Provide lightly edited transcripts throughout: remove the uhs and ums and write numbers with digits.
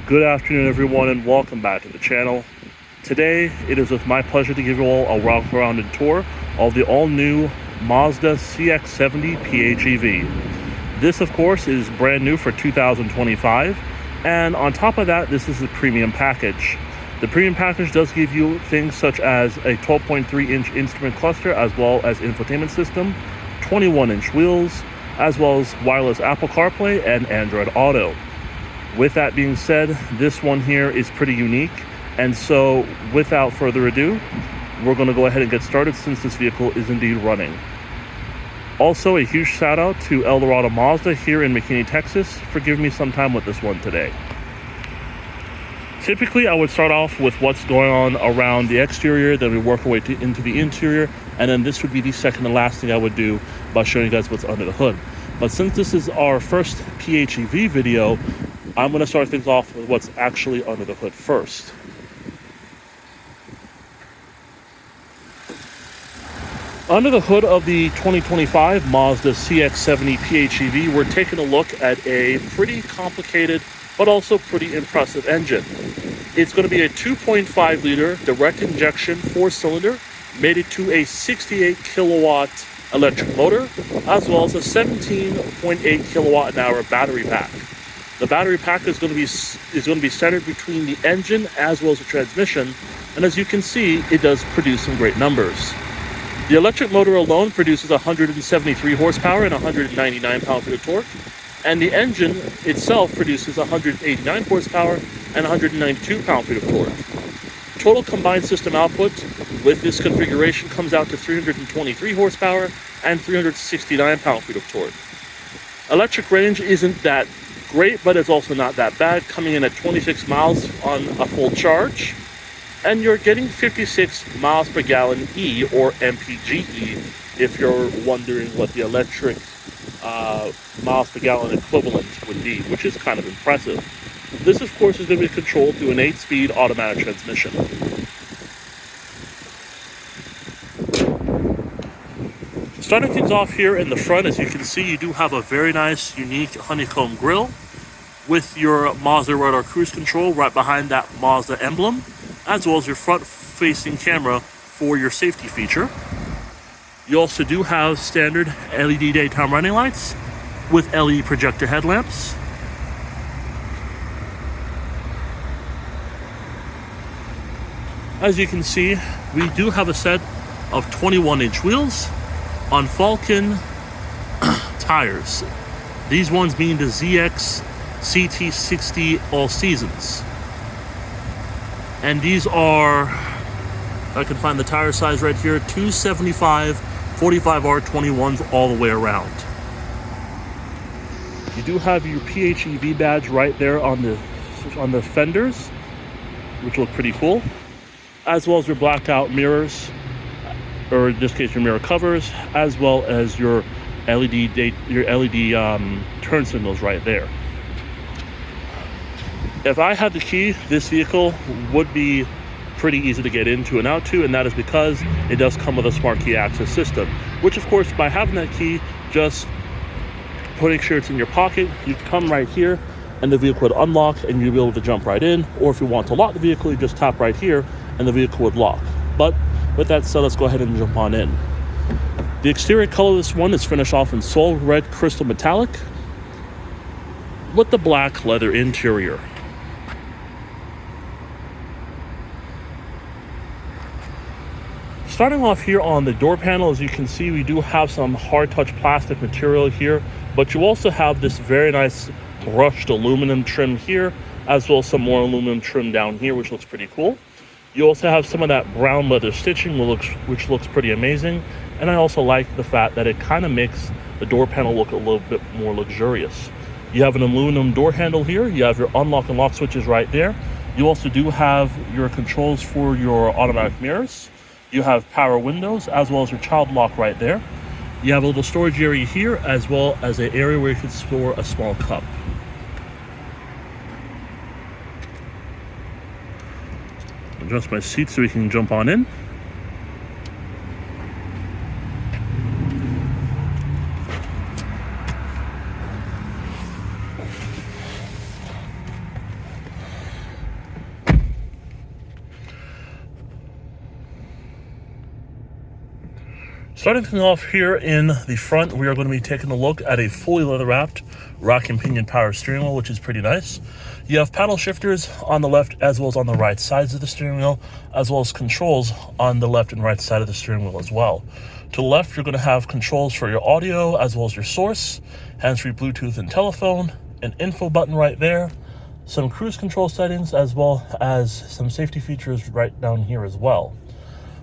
Good afternoon, everyone, and welcome back to the channel. Today, it is with my pleasure to give you all a Walkaround and tour of the all-new Mazda CX-70 PHEV. This, of course, is brand new for 2025, and on top of that, this is the premium package. The premium package does give you things such as a 12.3-inch instrument cluster, as well as infotainment system, 21-inch wheels, as well as wireless Apple CarPlay and Android Auto. With that being said, this one here is pretty unique, and so without further ado, we're going to go ahead and get started since this vehicle is indeed running. Also, a huge shout out to El Dorado Mazda here in McKinney, Texas for giving me some time with this one today. Typically, I would start off with what's going on around the exterior, then we work our way into the interior, and then this would be the second and last thing I would do by showing you guys what's under the hood. But since this is our first PHEV video, I'm going to start things off with what's actually under the hood first. Under the hood of the 2025 Mazda CX-70 PHEV, we're taking a look at a pretty complicated but also pretty impressive engine. It's going to be a 2.5-liter direct injection 4-cylinder mated to a 68 kilowatt electric motor, as well as a 17.8 kilowatt an hour battery pack. The battery pack is going to be centered between the engine as well as the transmission, and as you can see, it does produce some great numbers. The electric motor alone produces 173 horsepower and 199 pound-feet of torque, and the engine itself produces 189 horsepower and 192 pound-feet of torque. Total combined system output with this configuration comes out to 323 horsepower and 369 pound-feet of torque. Electric range isn't that great, but it's also not that bad, coming in at 26 miles on a full charge, and you're getting 56 miles per gallon E, or MPGE, if you're wondering what the electric miles per gallon equivalent would be, which is kind of impressive. This, of course, is going to be controlled through an 8-speed automatic transmission. Starting things off here in the front, as you can see, you do have a very nice, unique honeycomb grille with your Mazda radar cruise control right behind that Mazda emblem, as well as your front-facing camera for your safety feature. You also do have standard LED daytime running lights with LED projector headlamps. As you can see, we do have a set of 21-inch wheels on Falcon tires. These ones being the CT60 All Seasons. And these are, I can find the tire size right here, 275 45R21s all the way around. You do have your PHEV badge right there on the fenders, which look pretty cool, as well as your blacked out mirrors, or in this case your mirror covers, as well as your LED turn signals right there. If I had the key, this vehicle would be pretty easy to get into and out to, and that is because it does come with a smart key access system, which of course, by having that key, just putting sure it's in your pocket, you come right here and the vehicle would unlock and you'll be able to jump right in. Or if you want to lock the vehicle, you just tap right here and the vehicle would lock. But with that said, let's go ahead and jump on in. The exterior color of this one is finished off in soul red crystal metallic with the black leather interior. Starting off here on the door panel, as you can see, we do have some hard touch plastic material here, but you also have this very nice brushed aluminum trim here, as well as some more aluminum trim down here, which looks pretty cool. You also have some of that brown leather stitching, which looks pretty amazing. And I also like the fact that it kind of makes the door panel look a little bit more luxurious. You have an aluminum door handle here. You have your unlock and lock switches right there. You also do have your controls for your automatic mirrors. You have power windows, as well as your child lock right there. You have a little storage area here, as well as an area where you can store a small cup. Adjust my seat so we can jump on in. Starting things off here in the front, we are going to be taking a look at a fully leather-wrapped rack and pinion power steering wheel, which is pretty nice. You have paddle shifters on the left as well as on the right sides of the steering wheel, as well as controls on the left and right side of the steering wheel as well. To the left, you're going to have controls for your audio as well as your source, hands-free Bluetooth and telephone, an info button right there, some cruise control settings, as well as some safety features right down here as well.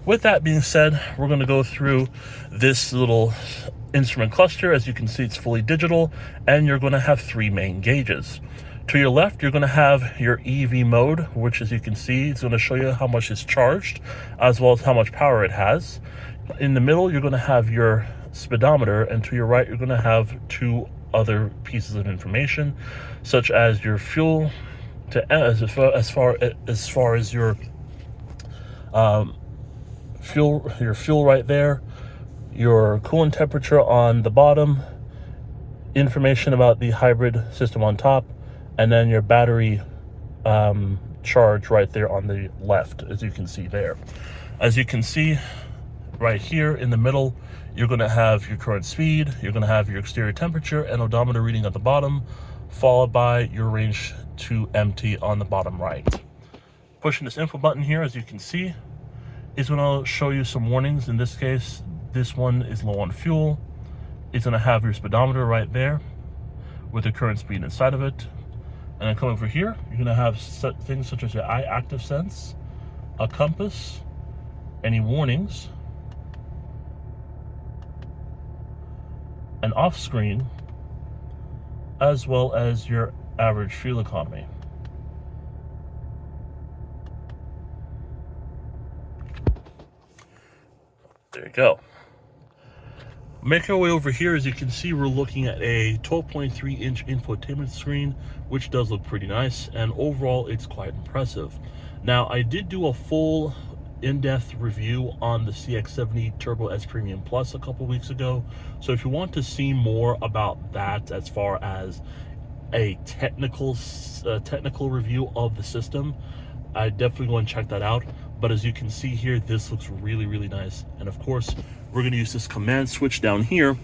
With that being said, we're going to go through this little instrument cluster. As you can see, it's fully digital, and you're going to have 3 main gauges. To your left, you're going to have your EV mode, which, as you can see, is going to show you how much is charged, as well as how much power it has. In the middle, you're going to have your speedometer, and to your right, you're going to have 2 other pieces of information, such as your fuel, as far as your fuel right there, your coolant temperature on the bottom, information about the hybrid system on top, and then your battery charge right there on the left, as you can see there. As you can see right here in the middle, you're going to have your current speed, you're going to have your exterior temperature and odometer reading at the bottom, followed by your range to empty on the bottom right. Pushing this info button here, as you can see, is going to show you some warnings. In this case, this one is low on fuel. It's going to have your speedometer right there with the current speed inside of it. And then coming over here, you're going to have things such as your eye active sense, a compass, any warnings, an off screen, as well as your average fuel economy. There you go. Make our way over here. As you can see, we're looking at a 12.3-inch infotainment screen, which does look pretty nice, and overall it's quite impressive. Now, I did do a full in-depth review on the CX-70 Turbo S Premium Plus a couple weeks ago, so if you want to see more about that as far as a technical review of the system, I definitely go and check that out. But as you can see here, this looks really, really nice. And of course, we're going to use this command switch down here,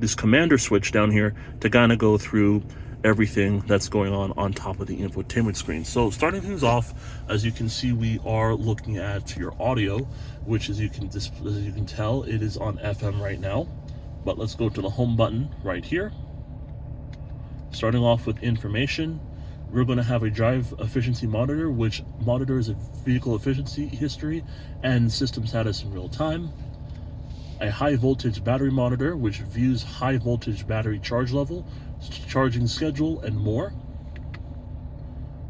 this commander switch down here, to kind of go through everything that's going on top of the infotainment screen. So starting things off, as you can see, we are looking at your audio, which as you can tell, it is on FM right now. But let's go to the home button right here. Starting off with information, we're going to have a drive efficiency monitor, which monitors a vehicle efficiency history and system status in real time. A high voltage battery monitor, which views high voltage battery charge level, charging schedule, and more.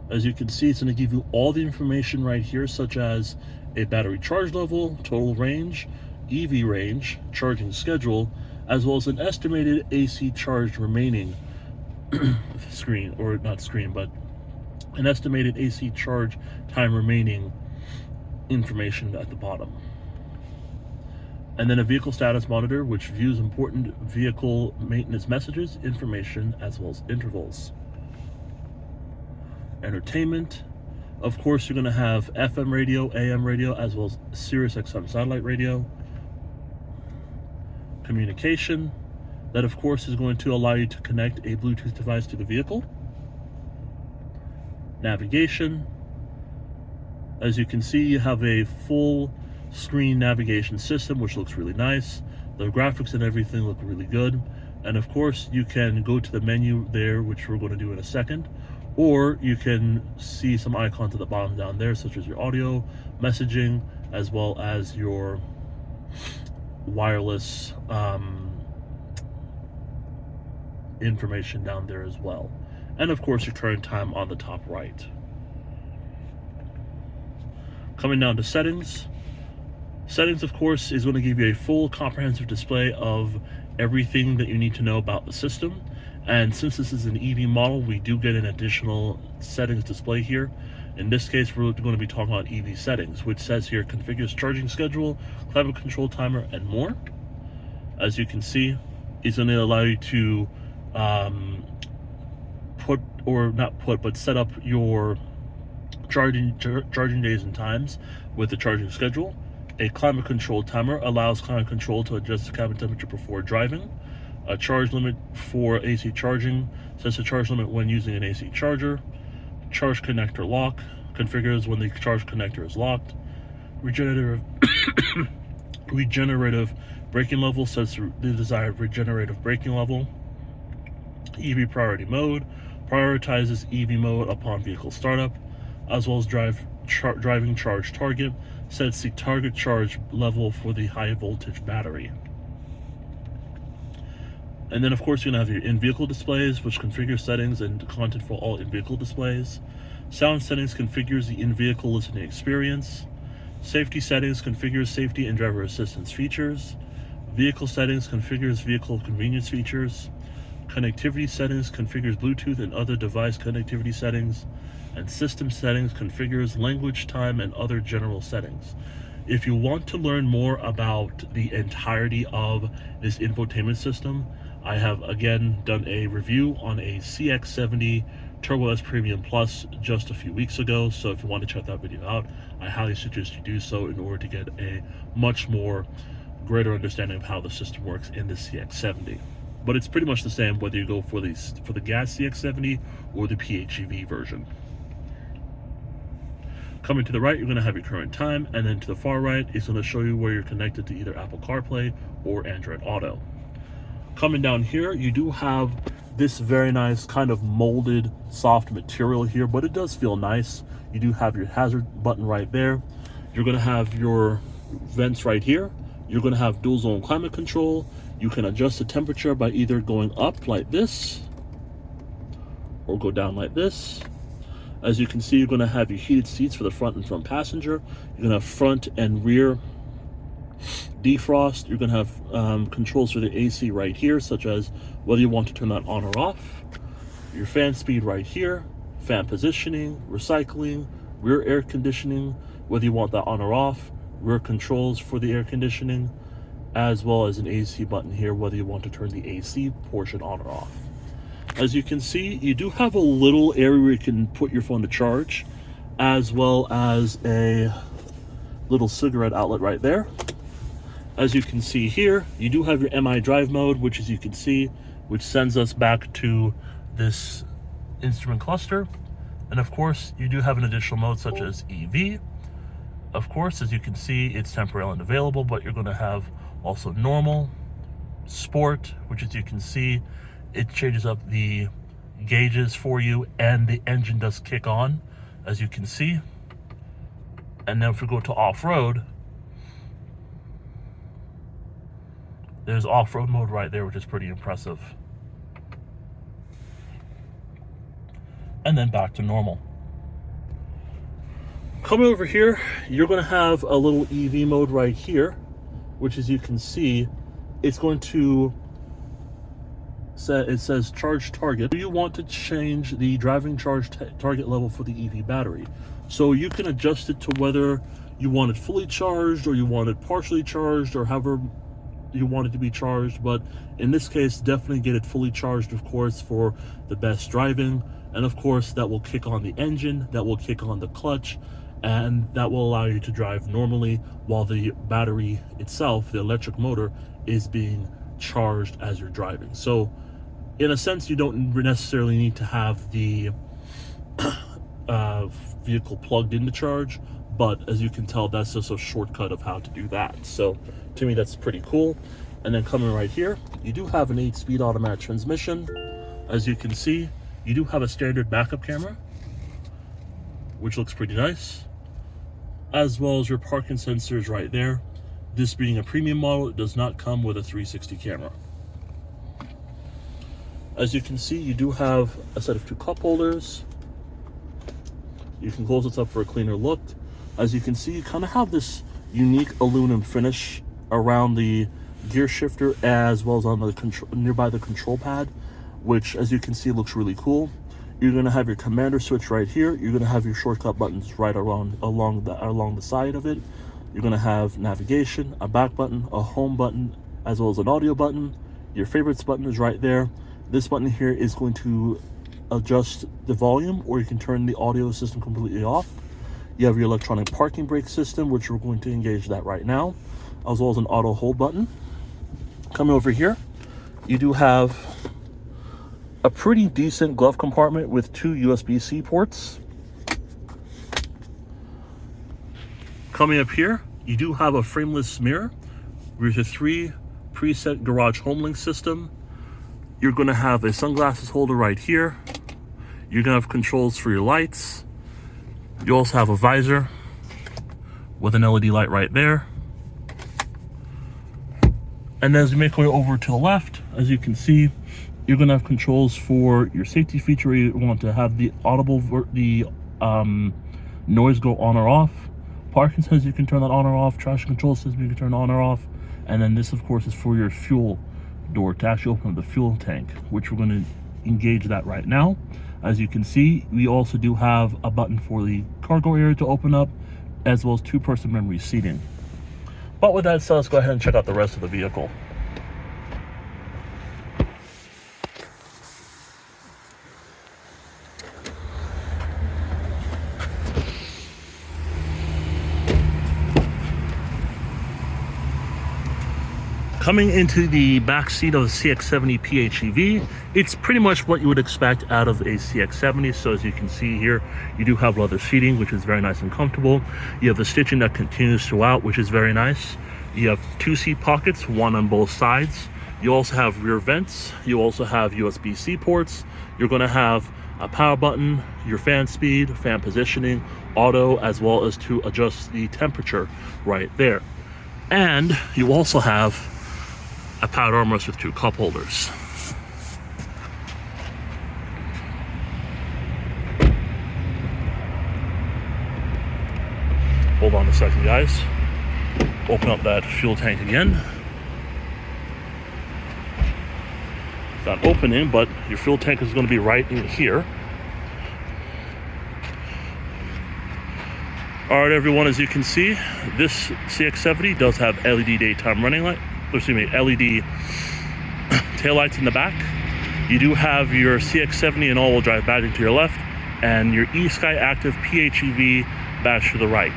As you can see, it's going to give you all the information right here, such as a battery charge level, total range, EV range, charging schedule, as well as an estimated AC charge remaining but an estimated AC charge time remaining information at the bottom. And then a vehicle status monitor, which views important vehicle maintenance messages, information, as well as intervals. Entertainment, of course, you're going to have FM radio, AM radio, as well as Sirius XM satellite radio. Communication, that of course is going to allow you to connect a Bluetooth device to the vehicle. Navigation, as you can see, you have a full screen navigation system, which looks really nice. The graphics and everything look really good. And of course, you can go to the menu there, which we're going to do in a second, or you can see some icons at the bottom down there, such as your audio, messaging, as well as your wireless information down there as well. And of course, your current time on the top right. Coming down to settings. Settings, of course, is going to give you a full comprehensive display of everything that you need to know about the system. And since this is an EV model, we do get an additional settings display here. In this case, we're going to be talking about EV settings, which says here, configures charging schedule, climate control timer, and more. As you can see, it's going to allow you to set up your charging days and times with the charging schedule. A climate control timer allows climate control to adjust the cabin temperature before driving. A charge limit for AC charging sets the charge limit when using an AC charger. Charge connector lock configures when the charge connector is locked. Regenerative braking level sets the desired regenerative braking level. EV priority mode prioritizes EV mode upon vehicle startup, as well as driving charge target sets the target charge level for the high voltage battery. And then of course you're going to have your in-vehicle displays, which configure settings and content for all in-vehicle displays. Sound settings configures the in-vehicle listening experience. Safety settings configures safety and driver assistance features. Vehicle settings configures vehicle convenience features. Connectivity settings configures Bluetooth and other device connectivity settings. And system settings configures language, time, and other general settings. If you want to learn more about the entirety of this infotainment system, I have again done a review on a CX-70 Turbo S Premium Plus just a few weeks ago, so if you want to check that video out, I highly suggest you do so in order to get a much more greater understanding of how the system works in the CX-70. But it's pretty much the same whether you go for the gas CX-70 or the PHEV version. Coming to the right, you're going to have your current time, and then to the far right, it's going to show you where you're connected to either Apple CarPlay or Android Auto. Coming down here, you do have this very nice kind of molded soft material here, but it does feel nice. You do have your hazard button right there. You're going to have your vents right here. You're going to have dual zone climate control. You can adjust the temperature by either going up like this or go down like this. As you can see, you're going to have your heated seats for the front and front passenger. You're going to have front and rear defrost. You're going to have controls for the AC right here, such as whether you want to turn that on or off. Your fan speed right here, fan positioning, recycling, rear air conditioning, whether you want that on or off, rear controls for the air conditioning, as well as an AC button here, whether you want to turn the AC portion on or off. As you can see, you do have a little area where you can put your phone to charge, as well as a little cigarette outlet right there. As you can see here, you do have your MI drive mode, which as you can see, which sends us back to this instrument cluster. And of course, you do have an additional mode such as EV. Of course, as you can see, it's temporarily unavailable, but you're going to have also normal, sport, which as you can see, it changes up the gauges for you, and the engine does kick on, as you can see. And then if we go to off-road, there's off-road mode right there, which is pretty impressive. And then back to normal. Coming over here, you're going to have a little EV mode right here, which as you can see, it's going to it says charge target. You want to change the driving charge target level for the EV battery. So you can adjust it to whether you want it fully charged or you want it partially charged or however you want it to be charged. But in this case, definitely get it fully charged, of course, for the best driving. And of course, that will kick on the engine, that will kick on the clutch, and that will allow you to drive normally while the battery itself, the electric motor, is being charged as you're driving. So in a sense, you don't necessarily need to have the vehicle plugged in to charge, but as you can tell, that's just a shortcut of how to do that. So to me, that's pretty cool. And then coming right here, you do have an 8-speed automatic transmission. As you can see, you do have a standard backup camera, which looks pretty nice, as well as your parking sensors right there. This being a premium model, it does not come with a 360 camera. As you can see, you do have a set of 2 cup holders. You can close this up for a cleaner look. As you can see, you kind of have this unique aluminum finish around the gear shifter as well as on the nearby the control pad, which as you can see looks really cool. You're going to have your commander switch right here. You're going to have your shortcut buttons right along the side of it. You're going to have navigation, a back button, a home button, as well as an audio button. Your favorites button is right there. This button here is going to adjust the volume, or you can turn the audio system completely off. You have your electronic parking brake system, which we're going to engage that right now, as well as an auto hold button. Coming over here, you do have a pretty decent glove compartment with 2 USB-C ports. Coming up here, you do have a frameless mirror with a 3 preset garage home link system. You're going to have a sunglasses holder right here. You're going to have controls for your lights. You also have a visor with an LED light right there. And as you make your way over to the left, as you can see, you're going to have controls for your safety feature where you want to have the noise go on or off. Parking says you can turn that on or off. Traction control says you can turn on or off. And then this, of course, is for your fuel door to actually open up the fuel tank, which we're going to engage that right now. As you can see, we also do have a button for the cargo area to open up, as well as 2-person memory seating. But with that said, let's go ahead and check out the rest of the vehicle. Coming into the back seat of the CX-70 PHEV, it's pretty much what you would expect out of a CX-70. So as you can see here, you do have leather seating, which is very nice and comfortable. You have the stitching that continues throughout, which is very nice. You have 2 seat pockets, one on both sides. You also have rear vents. You also have USB-C ports. You're going to have a power button, your fan speed, fan positioning, auto, as well as to adjust the temperature right there. And you also have a powered armrest with 2 cup holders. Hold on a second, guys. Open up that fuel tank again. It's not opening, but your fuel tank is going to be right in here. All right, everyone, as you can see, this CX-70 does have LED daytime running light. LED taillights in the back. You do have your CX-70 and all-wheel drive badging to your left, and your eSky Active PHEV badge to the right.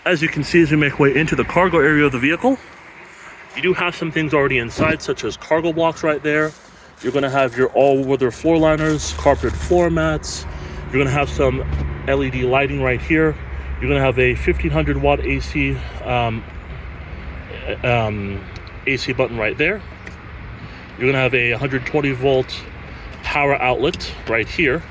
As you can see, as we make way into the cargo area of the vehicle, you do have some things already inside, such as cargo blocks right there. You're going to have your all-weather floor liners, carpeted floor mats. You're going to have some LED lighting right here. You're going to have a 1500 watt AC AC button right there. You're going to have a 120 volt power outlet right here.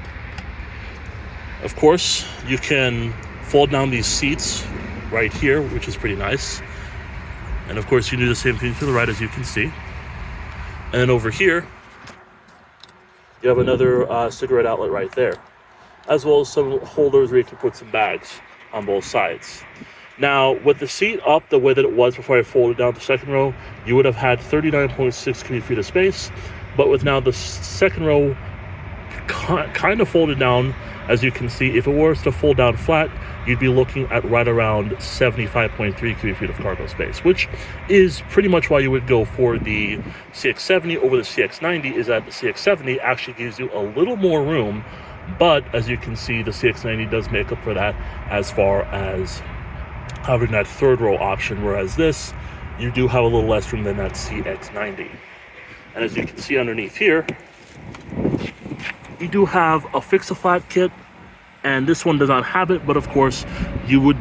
Of course, you can fold down these seats right here, which is pretty nice. And of course, you can do the same thing to the right, as you can see. And then over here, you have another cigarette outlet right there, as well as some holders where you can put some bags on both sides. Now, with the seat up the way that it was before I folded down the second row, you would have had 39.6 cubic feet of space, but with now the second row kind of folded down, as you can see, if it was to fold down flat, you'd be looking at right around 75.3 cubic feet of cargo space, which is pretty much why you would go for the CX-70 over the CX-90, is that the CX-70 actually gives you a little more room. But as you can see, the CX-90 does make up for that as far as having that third row option, whereas this, you do have a little less room than that CX-90. And as you can see underneath here, you do have a fix-a-flat kit, and this one does not have it, but of course, you would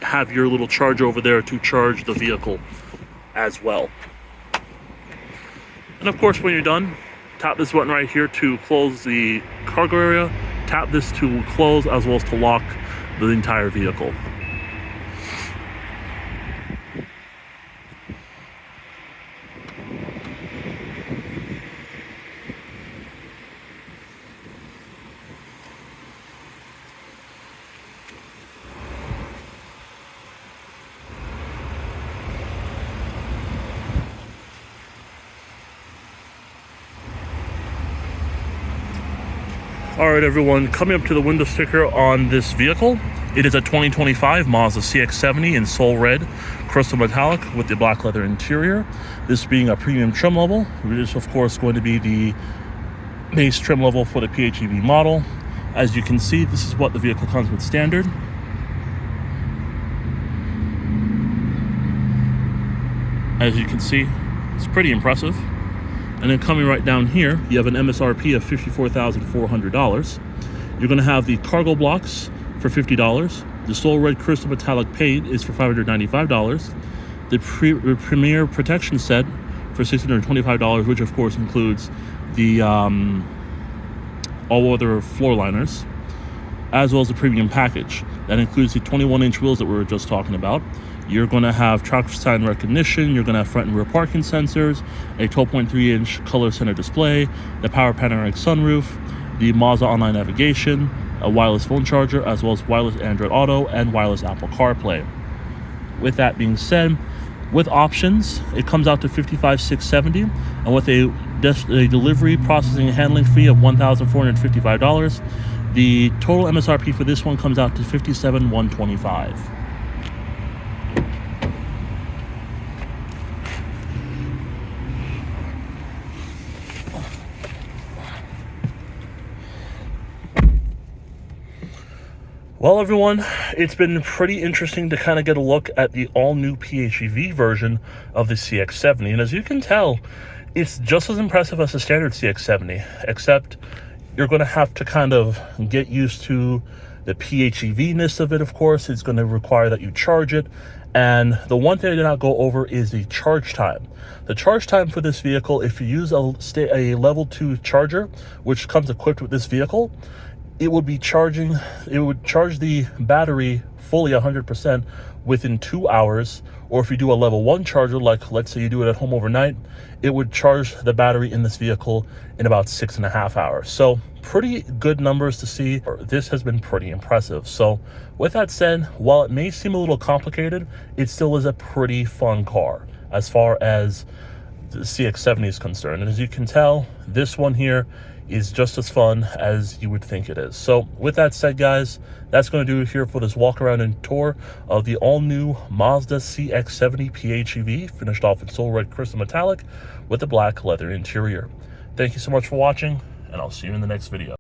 have your little charger over there to charge the vehicle as well. And of course, when you're done, tap this button right here to close the cargo area, tap this to close, as well as to lock the entire vehicle. All right, everyone, coming up to the window sticker on this vehicle, It is a 2025 Mazda CX-70 in Soul Red Crystal Metallic with the black leather interior. This being a premium trim level, which is of course going to be the base trim level for the PHEV model. As you can see, this is what the vehicle comes with standard. As you can see, it's pretty impressive. And then coming right down here, you have an MSRP of $54,400. You're going to have the cargo blocks for $50. The Soul Red Crystal Metallic paint is for $595. The Premier Protection Set for $625, which of course includes the all-weather floor liners, as well as the premium package. That includes the 21-inch wheels that we were just talking about. You're going to have traffic sign recognition, you're going to have front and rear parking sensors, a 12.3-inch color center display, the power panoramic sunroof, the Mazda online navigation, a wireless phone charger, as well as wireless Android Auto and wireless Apple CarPlay. With that being said, with options, it comes out to $55,670, and with a delivery, processing, and handling fee of $1,455, the total MSRP for this one comes out to $57,125. Well, everyone, it's been pretty interesting to kind of get a look at the all-new PHEV version of the CX-70. And as you can tell, it's just as impressive as the standard CX-70, except you're going to have to kind of get used to the PHEV-ness of it, of course. It's going to require that you charge it. And the one thing I did not go over is the charge time. The charge time for this vehicle, if you use a level 2 charger, which comes equipped with this vehicle, it would charge the battery fully 100% within 2 hours. Or if you do a level 1 charger, like let's say you do it at home overnight, it would charge the battery in this vehicle in about 6.5 hours. So pretty good numbers to see. This has been pretty impressive. So with that said, while it may seem a little complicated, it still is a pretty fun car as far as the CX-70 is concerned. And as you can tell, this one here is just as fun as you would think it is. So with that said, guys, that's going to do it here for this walk around and tour of the all-new Mazda CX-70 PHEV, finished off in Soul Red Crystal Metallic with the black leather interior. Thank you so much for watching, and I'll see you in the next video.